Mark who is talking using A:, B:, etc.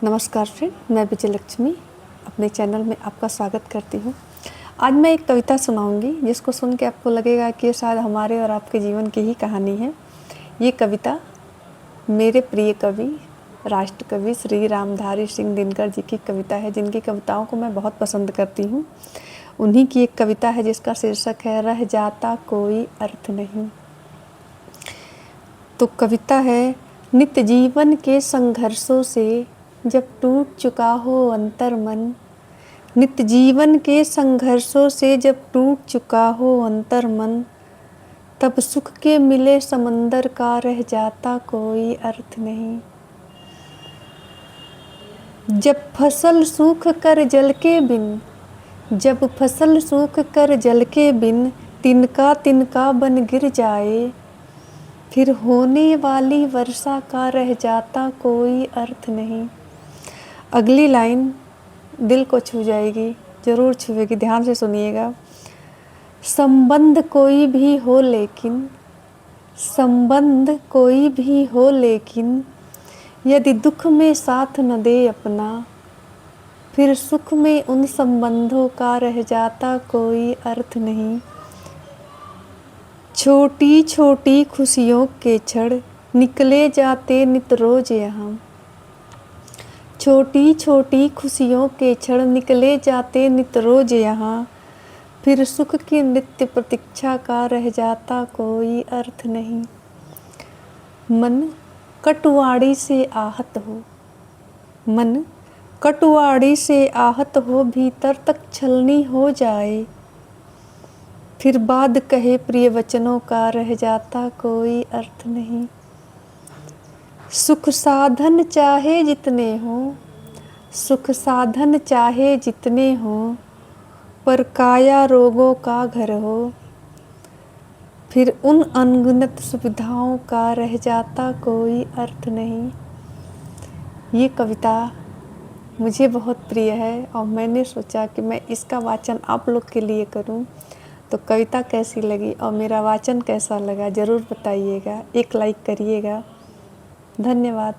A: नमस्कार फ्रेंड, मैं विजय लक्ष्मी अपने चैनल में आपका स्वागत करती हूँ। आज मैं एक कविता सुनाऊंगी जिसको सुन के आपको लगेगा कि ये शायद हमारे और आपके जीवन की ही कहानी है। ये कविता मेरे प्रिय कवि राष्ट्र कवि श्री रामधारी सिंह दिनकर जी की कविता है, जिनकी कविताओं को मैं बहुत पसंद करती हूँ। उन्हीं की एक कविता है जिसका शीर्षक है रह जाता कोई अर्थ नहीं। तो कविता है, नित्य जीवन के संघर्षों से जब टूट चुका हो अंतर मन, नित्य जीवन के संघर्षों से जब टूट चुका हो अंतर मन, तब सुख के मिले समंदर का रह जाता कोई अर्थ नहीं। जब फसल सूख कर जल के बिन, जब फसल सूख कर जल के बिन तिनका तिनका बन गिर जाए, फिर होने वाली वर्षा का रह जाता कोई अर्थ नहीं। अगली लाइन दिल को छू जाएगी, ज़रूर छुएगी, ध्यान से सुनिएगा। संबंध कोई भी हो लेकिन, संबंध कोई भी हो लेकिन, यदि दुख में साथ न दे अपना, फिर सुख में उन संबंधों का रह जाता कोई अर्थ नहीं। छोटी छोटी खुशियों के क्षण निकले जाते नित रोज यहाँ, छोटी छोटी खुशियों के क्षण निकले जाते नित रोज यहाँ, फिर सुख की नित्य प्रतीक्षा का रह जाता कोई अर्थ नहीं। मन कटुआड़ी से आहत हो, मन कटुआड़ी से आहत हो, भीतर तक छलनी हो जाए, फिर बाद कहे प्रिय वचनों का रह जाता कोई अर्थ नहीं। सुख साधन चाहे जितने हो, सुख साधन चाहे जितने हो, पर काया रोगों का घर हो, फिर उन अनगिनत सुविधाओं का रह जाता कोई अर्थ नहीं। ये कविता मुझे बहुत प्रिय है और मैंने सोचा कि मैं इसका वाचन आप लोग के लिए करूं। तो कविता कैसी लगी और मेरा वाचन कैसा लगा ज़रूर बताइएगा, एक लाइक करिएगा। धन्यवाद।